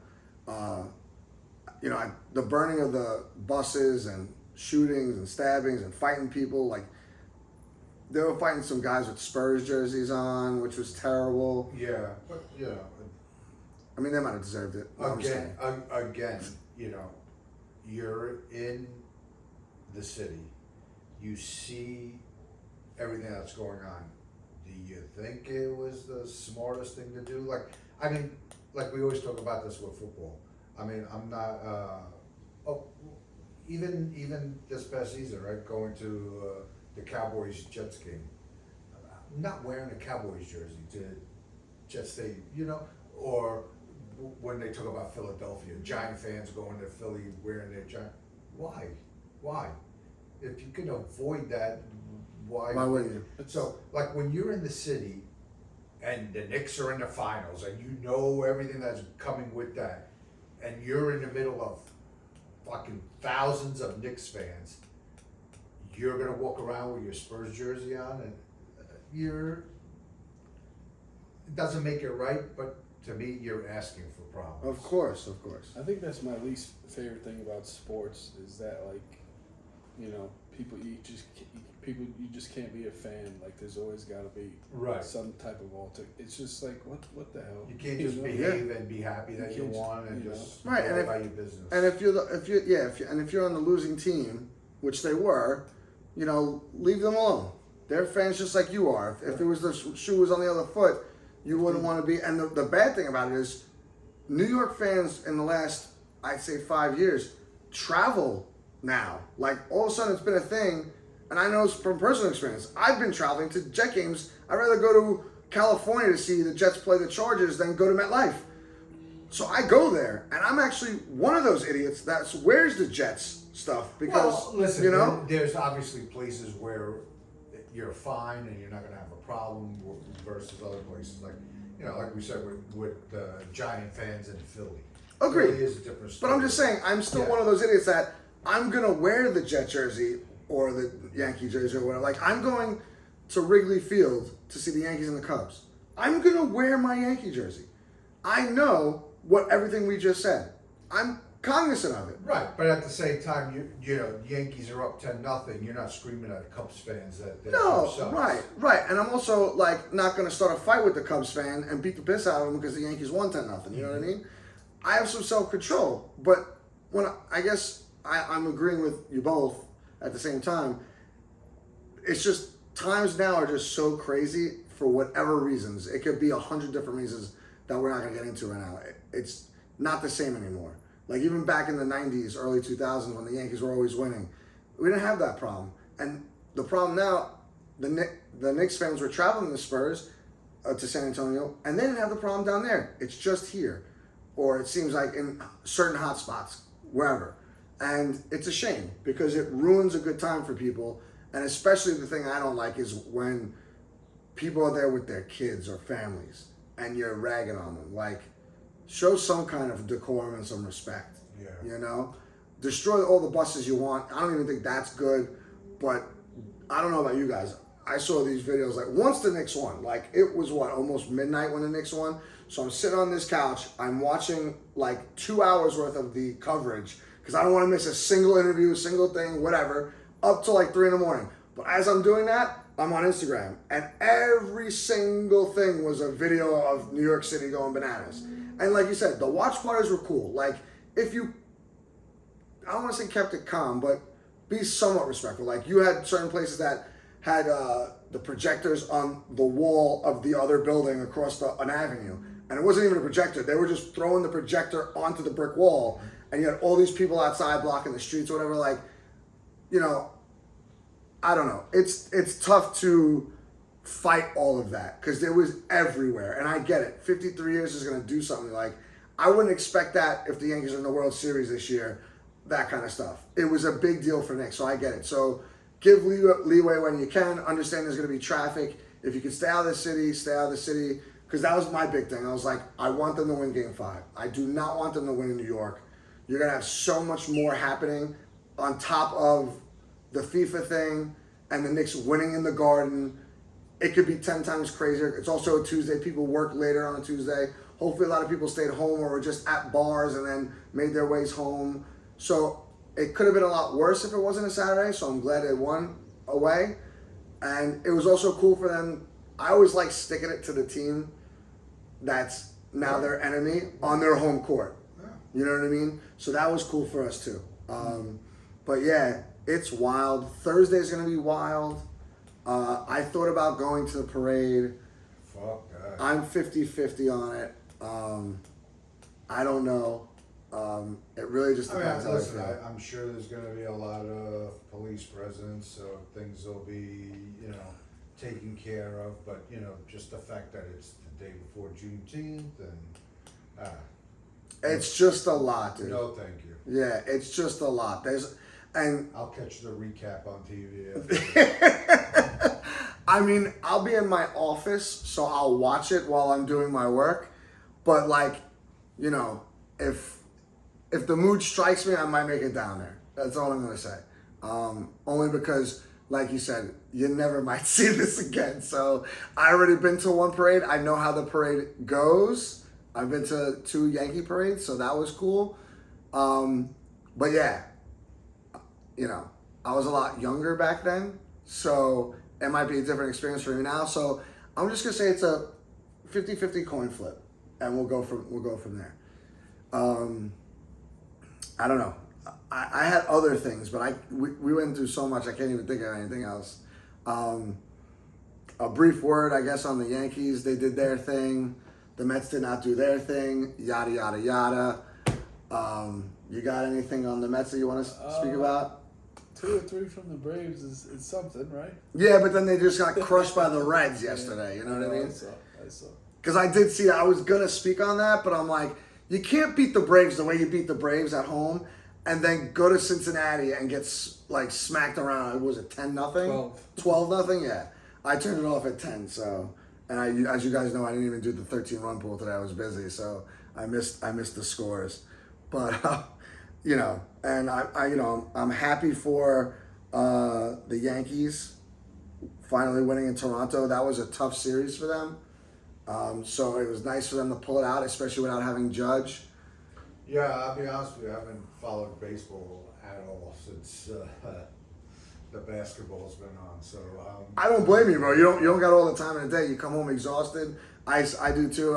you know, the burning of the buses and shootings and stabbings and fighting people, like they were fighting some guys with Spurs jerseys on, which was terrible. Yeah, but you know, I mean, they might have deserved it. again, you know, you're in the city, you see everything that's going on. Do you think it was the smartest thing to do? Like, I mean, like we always talk about this with football. I mean, I'm not. Even this past season, right? Going to the Cowboys Jets game, I'm not wearing a Cowboys jersey to Jets Stadium, you know, or when they talk about Philadelphia, Giant fans going to Philly wearing their Giant. Why? If you can avoid that, why would you? So, like when you're in the city, and the Knicks are in the finals, and you know everything that's coming with that, and you're in the middle of fucking thousands of Knicks fans, you're gonna walk around with your Spurs jersey on, and it doesn't make it right, but to me, you're asking for problems. Of course. I think that's my least favorite thing about sports, is that, like, you know, you just can't be a fan. Like, there's always got to be Right. some type of alter. It's just like, what the hell? You can't just know? behave and be happy that you can't won and you know. just Right, go and about your business. And if you're on the losing team, which they were, you know, leave them alone. They're fans just like you are. If it was the shoe was on the other foot, you wouldn't want to be. And the bad thing about it is, New York fans in the last, I'd say 5 years, travel now. Like, all of a sudden it's been a thing. And I know from personal experience, I've been traveling to Jet games. I'd rather go to California to see the Jets play the Chargers than go to MetLife. So I go there, and I'm actually one of those idiots that wears the Jets stuff because, well, listen, you know, there's obviously places where you're fine and you're not going to have a problem versus other places. Like, you know, like we said with Giant fans in Philly. Agreed. Philly is a different story. But I'm just saying, I'm still one of those idiots that I'm going to wear the Jet jersey or the Yankee jersey or whatever. Like, I'm going to Wrigley Field to see the Yankees and the Cubs. I'm going to wear my Yankee jersey. I know what everything we just said. I'm cognizant of it. Right, but at the same time, you know, Yankees are up 10-0. You're not screaming at Cubs fans that No, right. And I'm also, like, not going to start a fight with the Cubs fan and beat the piss out of them because the Yankees won 10-0. You know what I mean? I have some self-control. But when I guess I'm agreeing with you both at the same time. It's just times now are just so crazy for whatever reasons. It could be 100 different reasons that we're not going to get into right now. It's not the same anymore. Like, even back in the 90s, early 2000s, when the Yankees were always winning, we didn't have that problem. And the problem now, the Knicks fans were traveling the Spurs to San Antonio, and they didn't have the problem down there. It's just here. Or it seems like in certain hot spots, wherever. And it's a shame because it ruins a good time for people. And especially the thing I don't like is when people are there with their kids or families and you're ragging on them. Like, show some kind of decorum and some respect. Yeah. You know, destroy all the buses you want. I don't even think that's good, but I don't know about you guys. I saw these videos like once the Knicks won, like it was what, almost midnight when the Knicks won. So I'm sitting on this couch, I'm watching like 2 hours worth of the coverage because I don't want to miss a single interview, single thing, whatever, up to like 3 in the morning. But as I'm doing that, I'm on Instagram, and every single thing was a video of New York City going bananas. And like you said, the watch parties were cool. Like if you, I don't want to say kept it calm, but be somewhat respectful. Like you had certain places that had the projectors on the wall of the other building across an avenue. And it wasn't even a projector. They were just throwing the projector onto the brick wall. And you had all these people outside blocking the streets or whatever. Like, you know, I don't know. It's tough to fight all of that because it was everywhere. And I get it. 53 years is going to do something. Like, I wouldn't expect that if the Yankees are in the World Series this year, that kind of stuff. It was a big deal for Knicks, so I get it. So give leeway when you can. Understand there's going to be traffic. If you can stay out of the city, stay out of the city. Because that was my big thing. I was like, I want them to win Game 5. I do not want them to win in New York. You're going to have so much more happening on top of the FIFA thing and the Knicks winning in the Garden. It could be 10 times crazier. It's also a Tuesday. People work later on a Tuesday. Hopefully a lot of people stayed home or were just at bars and then made their ways home. So it could have been a lot worse if it wasn't a Saturday. So I'm glad they won away. And it was also cool for them. I always like sticking it to the team that's now their enemy on their home court. You know what I mean? So that was cool for us too. But yeah, it's wild. Thursday's going to be wild. I thought about going to the parade. Fuck that. I'm 50-50 on it. I don't know. It really just depends. Listen, I'm sure there's going to be a lot of police presence, so things will be, taken care of. But, just the fact that it's the day before Juneteenth and... it's just a lot, dude. No, thank you. Yeah, it's just a lot. I'll catch the recap on TV. I mean, I'll be in my office, so I'll watch it while I'm doing my work. But if the mood strikes me, I might make it down there. That's all I'm gonna say. Only because, like you said, you never might see this again. So I already been to one parade. I know how the parade goes. I've been to 2 Yankee parades, so that was cool. But yeah, I was a lot younger back then, so it might be a different experience for me now. So I'm just gonna say it's a 50-50 coin flip, and we'll go from there. I don't know. I had other things, but we went through so much I can't even think of anything else. A brief word, I guess, on the Yankees. They did their thing. The Mets did not do their thing. Yada yada yada. You got anything on the Mets that you want to speak about? 2 or 3 from the Braves is something, right? Yeah, but then they just got crushed by the Reds yesterday. You know what I mean? I saw. Because I did see that. I was gonna speak on that, but I'm like, you can't beat the Braves the way you beat the Braves at home, and then go to Cincinnati and get smacked around. Was it 10-0? 12-0? Yeah, I turned it off at 10. So, and as you guys know, I didn't even do the 13-run pool today. I was busy, so I missed the scores. But and I'm happy for the Yankees finally winning in Toronto. That was a tough series for them. So it was nice for them to pull it out, especially without having Judge. Yeah, I'll be honest with you, I haven't followed baseball at all since the basketball's been on. So I don't blame you, bro. You don't got all the time in the day. You come home exhausted. I do too.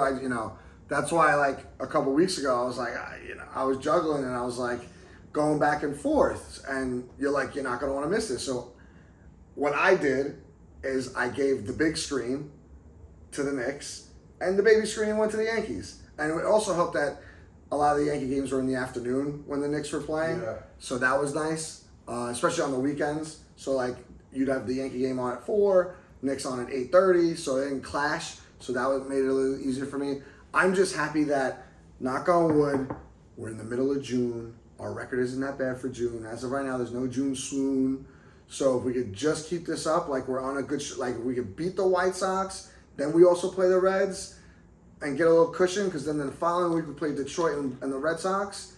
That's why a couple weeks ago I was like, I was juggling and I was like going back and forth, and you're like, you're not gonna want to miss this. So what I did is I gave the big screen to the Knicks, and the baby screen went to the Yankees. And it also helped that a lot of the Yankee games were in the afternoon when the Knicks were playing. Yeah. So that was nice, especially on the weekends. So you'd have the Yankee game on at 4, Knicks on at 8:30, so they didn't clash. So that made it a little easier for me. I'm just happy that, knock on wood, we're in the middle of June. Our record isn't that bad for June. As of right now, there's no June swoon. So if we could just keep this up, we're on a good, we could beat the White Sox, then we also play the Reds, and get a little cushion, because then the following week we play Detroit and the Red Sox.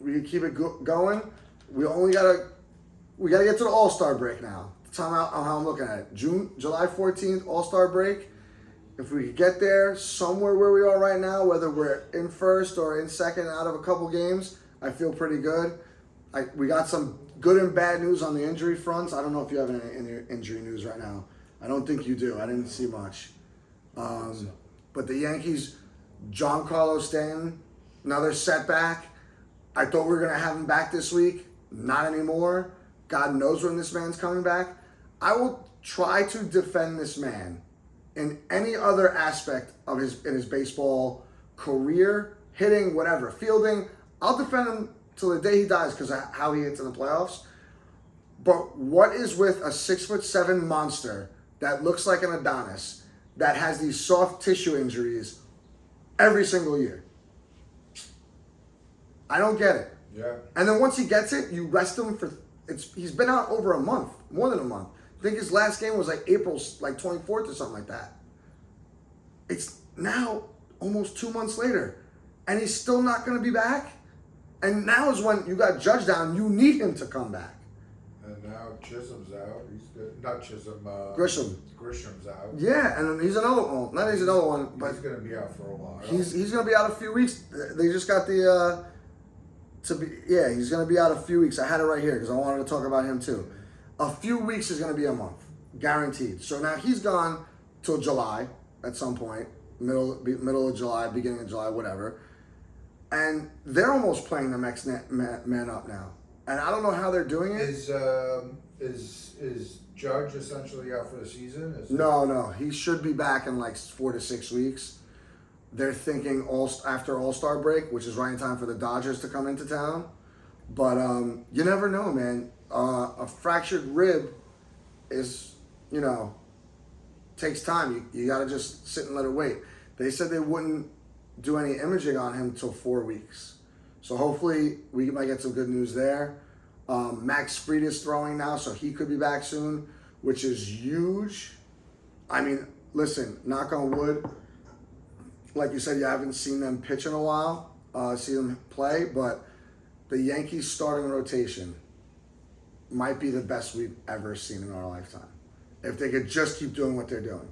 We can keep it going. We gotta get to the All-Star break now. Time out on how I'm looking at it. July 14th, All-Star break. If we could get there somewhere where we are right now, whether we're in first or in second out of a couple games, I feel pretty good. We got some good and bad news on the injury fronts. I don't know if you have any injury news right now. I don't think you do. I didn't see much. But the Yankees, Giancarlo Stanton, another setback. I thought we were going to have him back this week. Not anymore. God knows when this man's coming back. I will try to defend this man in any other aspect of his baseball career, hitting, whatever, fielding. I'll defend him till the day he dies because of how he hits in the playoffs. But what is with a 6'7" monster that looks like an Adonis that has these soft tissue injuries every single year? I don't get it. Yeah. And then once he gets it, you rest him he's been out over a month, more than a month. I think his last game was like April 24th or something like that. It's now almost 2 months later, and he's still not going to be back. And now is when you got Judge down. You need him to come back. And now Chisholm's out. He's good. Not Chisholm. Grisham. Grisham's out. Yeah, and he's another one. Not he's another one, but He's going to be out for a while. he's going to be out a few weeks. They just got the he's going to be out a few weeks. I had it right here because I wanted to talk about him too. A few weeks is going to be a month, guaranteed. So now he's gone till July at some point, middle of July, beginning of July, whatever. And they're almost playing the next man up now. And I don't know how they're doing it. Is Judge essentially out for the season? No. He should be back in like 4 to 6 weeks. They're thinking after All-Star break, which is right in time for the Dodgers to come into town. But you never know, man. A fractured rib is, takes time. You got to just sit and let it wait. They said they wouldn't do any imaging on him until 4 weeks. So hopefully we might get some good news there. Max Fried is throwing now, so he could be back soon, which is huge. I mean, listen, knock on wood. Like you said, you haven't seen them pitch in a while, see them play, but the Yankees starting rotation might be the best we've ever seen in our lifetime. If they could just keep doing what they're doing.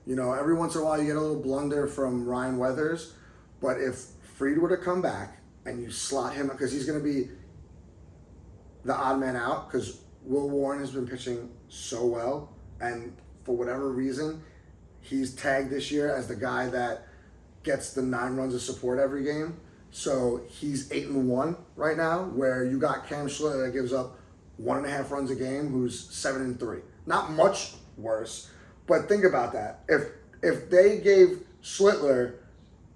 Every once in a while you get a little blunder from Ryan Weathers, but if Fried were to come back and you slot him, because he's going to be the odd man out, because Will Warren has been pitching so well, and for whatever reason, he's tagged this year as the guy that gets the 9 runs of support every game. So he's 8-1 right now, where you got Cam Schlitter that gives up 1.5 runs a game, who's 7-3. Not much worse, but think about that. If they gave Schlittler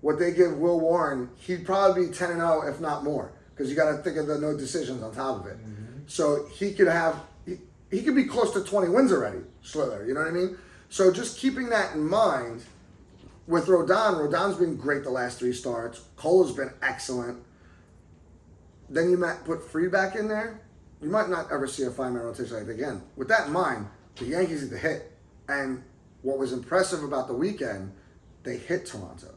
what they give Will Warren, he'd probably be 10-0, if not more, because you got to think of the no decisions on top of it. Mm-hmm. So he could be close to 20 wins already, Schlittler. You know what I mean? So just keeping that in mind. With Rodon's been great the last 3 starts. Cole's been excellent. Then you might put Fried back in there. You might not ever see a 5-man rotation like that again. With that in mind, the Yankees need to hit. And what was impressive about the weekend, they hit Toronto.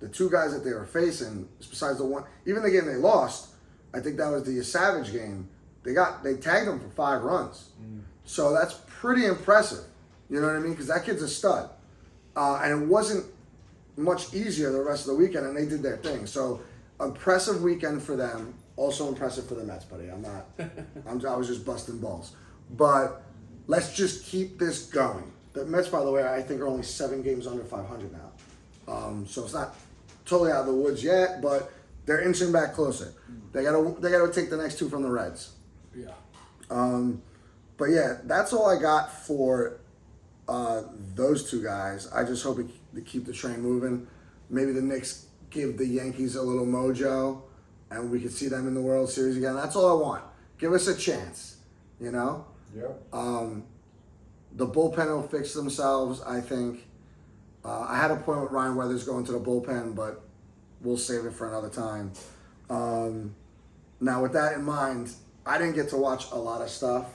The 2 guys that they were facing, besides the one, even the game they lost, I think that was the Savage game, they tagged them for 5 runs. So that's pretty impressive. You know what I mean? Because that kid's a stud. And it wasn't much easier the rest of the weekend, and they did their thing. So impressive weekend for them. Also impressive for the Mets, buddy. I was just busting balls. But let's just keep this going. The Mets, by the way, I think are only 7 games under 500 now. So it's not totally out of the woods yet, but they're inching back closer. They gotta take the next 2 from the Reds. Yeah. But yeah, that's all I got for those 2 guys. I just hope they keep the train moving. Maybe the Knicks give the Yankees a little mojo, and we could see them in the World Series again. That's all I want. Give us a chance, Yep. The bullpen will fix themselves, I think. I had a point with Ryan Weathers going to the bullpen, but we'll save it for another time. Now, with that in mind, I didn't get to watch a lot of stuff.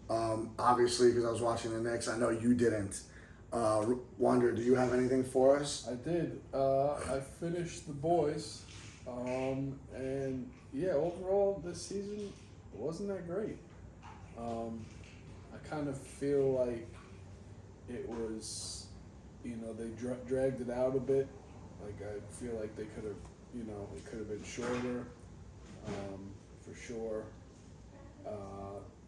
Obviously, because I was watching the Knicks. I know you didn't. Wander, do you have anything for us? I did. I finished The Boys, and yeah, overall this season wasn't that great. I kind of feel like it was, they dragged it out a bit. Like I feel like they could have, it could have been shorter, for sure.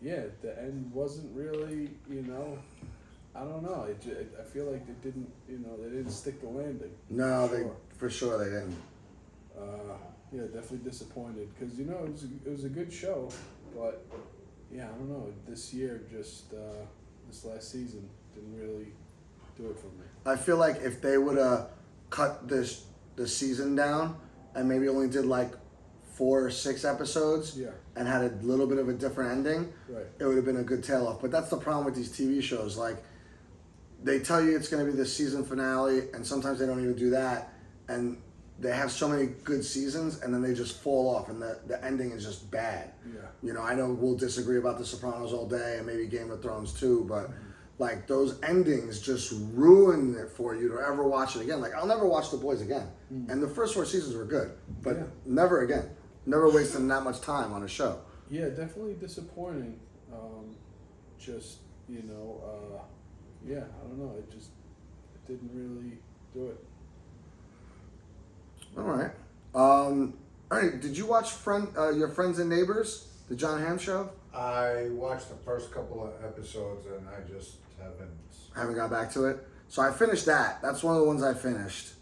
Yeah, the end wasn't really, I don't know. I feel like they didn't stick the landing. No, Sure. for sure they didn't. Yeah, definitely disappointed because it was a good show, but yeah, I don't know. This year, just this last season, didn't really do it for me. I feel like if they would have cut the season down and maybe only did like 4 or 6 episodes, Yeah. and had a little bit of a different ending, Right. it would have been a good tail off. But that's the problem with these TV shows. Like, they tell you it's going to be the season finale, and sometimes they don't even do that. And they have so many good seasons, and then they just fall off, and the ending is just bad. Yeah. I know we'll disagree about The Sopranos all day, and maybe Game of Thrones too, but like those endings just ruin it for you to ever watch it again. Like, I'll never watch The Boys again. And the first 4 seasons were good, but Yeah. never again. Never wasting that much time on a show. Yeah, definitely disappointing. Just yeah, I don't know. It didn't really do it. All right. All right. Did you watch Your Friends and Neighbors, the John Hamm show? I watched the first couple of episodes and I just Haven't got back to it. So I finished that. That's one of the ones I finished.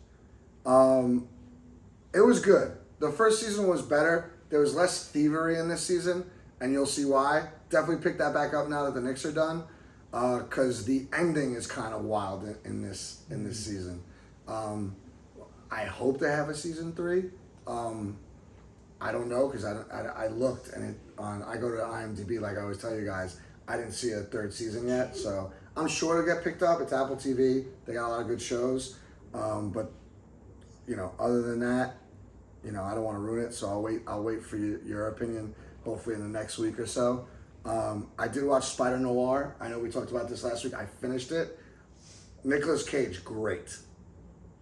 It was good. The first season was better. There was less thievery in this season, and you'll see why. Definitely pick that back up now that the Knicks are done, because the ending is kind of wild in this season. I hope they have a season 3. I don't know, because I looked and I go to IMDb like I always tell you guys. I didn't see a 3rd season yet, so I'm sure it'll get picked up. It's Apple TV. They got a lot of good shows, but other than that, I don't want to ruin it. So I'll wait for your opinion, hopefully in the next week or so. I did watch Spider-Noir. I know we talked about this last week. I finished it. Nicolas Cage, great.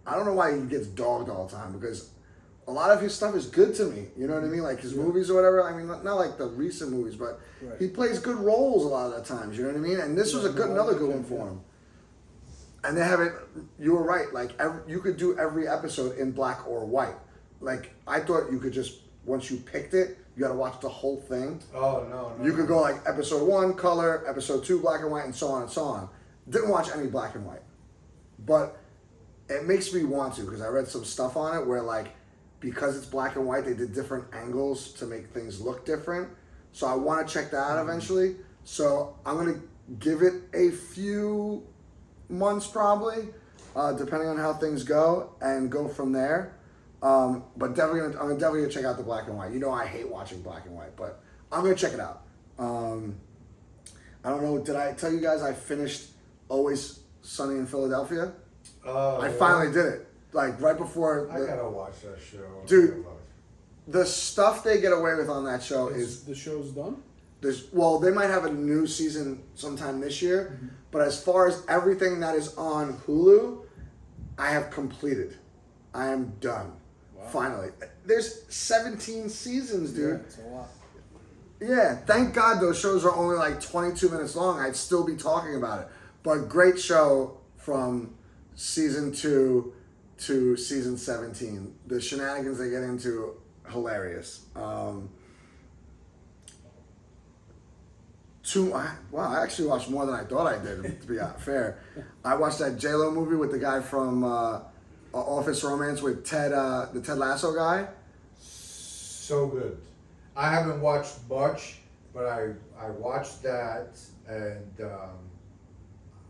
I don't know why he gets dogged all the time, because a lot of his stuff is good to me. You know what I mean? Like his movies or whatever. I mean, not like the recent movies, but Right. he plays good roles a lot of the times. You know what I mean? And this was another good one for him. And they have it. You were right. Like you could do every episode in black or white. Like I thought you could just, once you picked it, you got to watch the whole thing. Oh, no. You could go like episode 1 color, episode 2 black and white, and so on and so on. Didn't watch any black and white, but it makes me want to, because I read some stuff on it where like, because it's black and white, they did different angles to make things look different. So I want to check that out eventually. So I'm gonna give it a few months probably, depending on how things go, and go from there. But I'm definitely gonna check out the black and white. I hate watching black and white, but I'm gonna check it out. I don't know. Did I tell you guys I finished Always Sunny in Philadelphia? I finally did it. Like right before. I gotta watch that show. Dude, the stuff they get away with on that show is. The show's done? They might have a new season sometime this year, but as far as everything that is on Hulu, I have completed. I am done. Wow. Finally. There's 17 seasons, dude. Yeah, it's a lot. Yeah, thank God those shows are only like 22 minutes long. I'd still be talking about it. But great show from season 2 to season 17. The shenanigans they get into, hilarious. I actually watched more than I thought I did, to be fair. I watched that J-Lo movie with the guy from Office Romance with Ted, the Ted Lasso guy. So good. I haven't watched much, but I watched that, and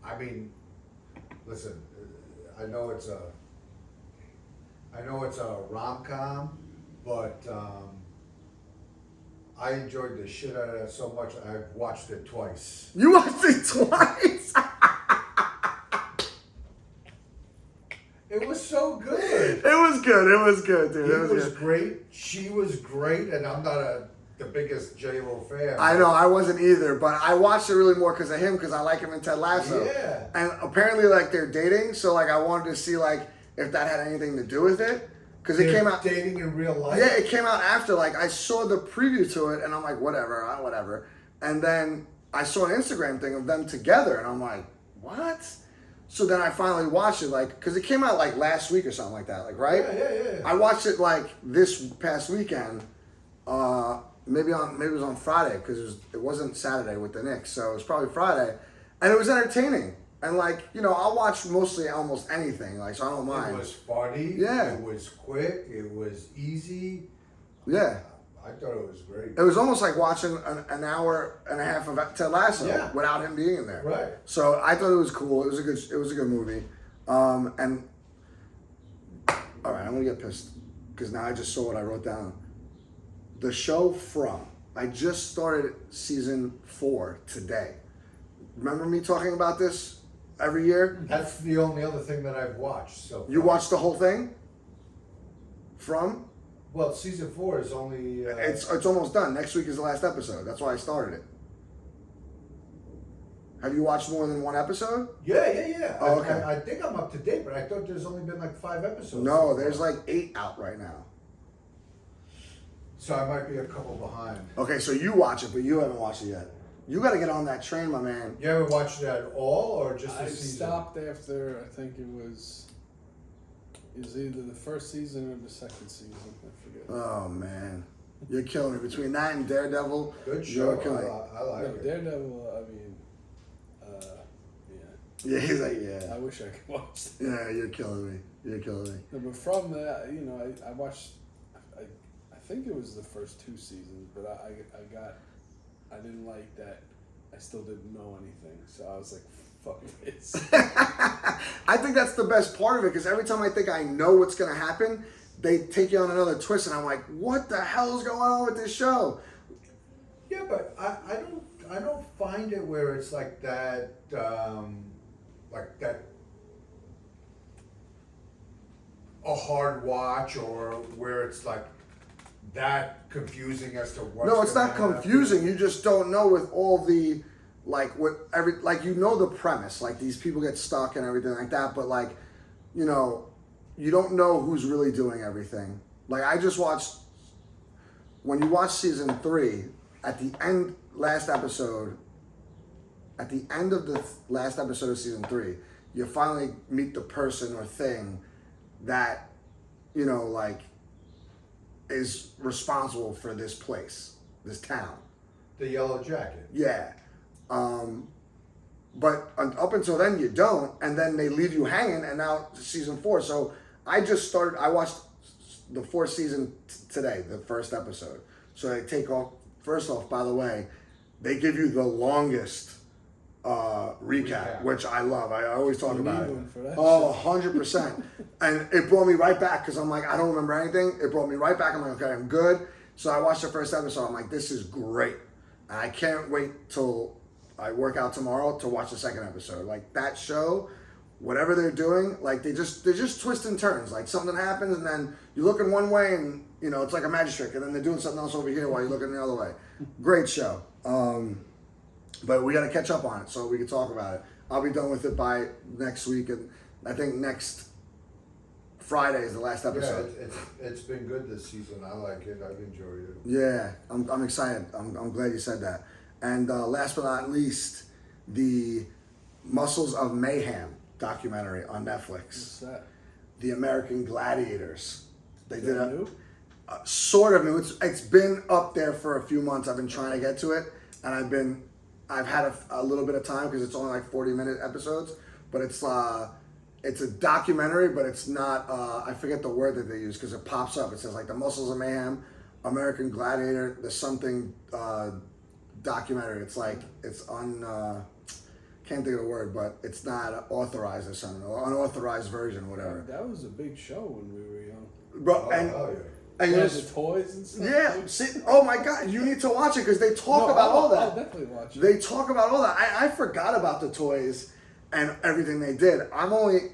I mean, listen, I know it's a rom-com, but I enjoyed the shit out of that so much. I've watched it twice. You watched it twice? It was so good. It was good, dude. He was great. She was great, and I'm not a the biggest J-Lo fan. I know, I wasn't either, but I watched it really more because of him, because I like him in Ted Lasso. Yeah. And apparently, like, they're dating, so, like, I wanted to see, like, if that had anything to do with it. Because it They're came out... dating in real life? Yeah, it came out after. Like, I saw the preview to it, and I'm like, whatever. And then I saw an Instagram thing of them together, and I'm like, what? So then I finally watched it, like, because it came out, like, last week or something like that, like, right? Yeah. I watched it, like, this past weekend. Maybe it was on Friday, because it wasn't Saturday with the Knicks, so it was probably Friday, and it was entertaining. And, like, you know, I'll watch mostly almost anything, like, so I don't mind. It was funny. Yeah. It was quick. It was easy. Yeah. I thought it was great. It was almost like watching an hour and a half of Ted Lasso without him being in there. Right. So I thought it was cool. It was a good movie. And all right, I'm gonna get pissed because now I just saw what I wrote down. The show From. I just started season 4 today. Remember me talking about this every year? That's the only other thing that I've watched. So You watched the whole thing? From? Well, season 4 is only. It's almost done. Next week is the last episode. That's why I started it. Have you watched more than one episode? Yeah. Oh, okay. I think I'm up to date, but I thought there's only been like 5 episodes. No, there's like 8 out right now. So I might be a couple behind. Okay, so you watch it, but you haven't watched it yet. You got to get on that train, my man. You haven't watched it at all, or just I the season? stopped after, I think it was either the first season or the second season. I forget. Oh man, you're killing me. Between that and Daredevil, Good you're show. killing me. I like No, it. Daredevil, I mean, Yeah, he's like, I yeah, wish I could watch that. yeah. You're killing me. You're killing me. No, but from that, you know, I watched, I think it was the first 2 seasons, but I didn't like that. I still didn't know anything, so I was like, fuck this. I think that's the best part of it because every time I think I know what's gonna happen, they take you on another twist, and I'm like, what the hell is going on with this show? Yeah, but I don't find it where it's like that a hard watch, or where it's like that confusing as to what. No, it's not confusing. You just don't know with all the you know the premise, like these people get stuck and everything like that, but like, you know, you don't know who's really doing everything. Like I just watched, when you watch season 3, at the end of the last episode of season 3, you finally meet the person or thing that, you know, like is responsible for this place, this town. The Yellow Jacket. Yeah. But up until then you don't, and then they leave you hanging, and now season 4. So I watched the 4th season today, the first episode. So they take off, first off, by the way, they give you the longest recap, which I love. I always talk about it. One for that Oh, 100%. And it brought me right back because I'm like, I don't remember anything. It brought me right back. I'm like, okay, I'm good. So I watched the first episode. I'm like, this is great. And I can't wait till I work out tomorrow to watch the second episode. Like that show, whatever they're doing, like they just twist and turns. Like something happens and then you look in one way and, you know, it's like a magic trick, and then they're doing something else over here while you're looking the other way. Great show. But we got to catch up on it so we can talk about it. I'll be done with it by next week, and I think next Friday is the last episode. Yeah, it's been good this season. I like it. I've enjoyed it. Yeah, I'm excited. I'm glad you said that. And last but not least, the Muscles of Mayhem documentary on Netflix. What's that? The American Gladiators. They Is did that a new? Sort of new. It's been up there for a few months. I've been trying to get to it, and I've had a little bit of time because it's only like 40-minute episodes. But it's a documentary, but it's not. I forget the word that they use because it pops up. It says like the Muscles of Mayhem, American Gladiator. There's something documentary. It's like it's on. Can't think of the word, but it's not authorized or something, or unauthorized version, whatever. That was a big show when we were young. Bro, Oh, and yeah. and Yeah, there's- the toys and stuff. yeah, dude. see, oh my God, you need to watch it because they talk No, about all I'll that. definitely watch it. They talk about all that. I forgot about the toys and everything they did.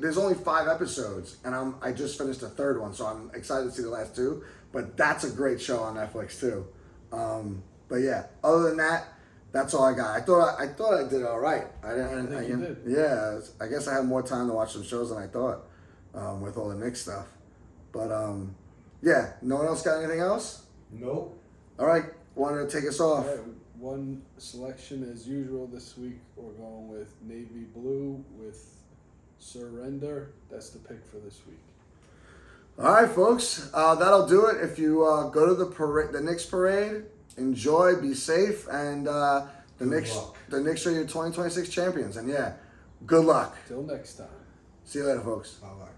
There's only 5 episodes, and I just finished the 3rd one, so I'm excited to see the last 2. But that's a great show on Netflix too. But yeah, other than that, that's all I got. I thought I did all right. I think you did. Yeah, I guess I had more time to watch some shows than I thought with all the Knicks stuff. But yeah, no one else got anything else? Nope. All right, wanted to take us off. All right, one selection as usual this week. We're going with navy blue with surrender. That's the pick for this week. All right, folks, that'll do it. If you go to the parade, the Knicks parade, enjoy, be safe, and the Knicks are your 2026 champions. And yeah, good luck. Till next time. See you later, folks. Bye-bye.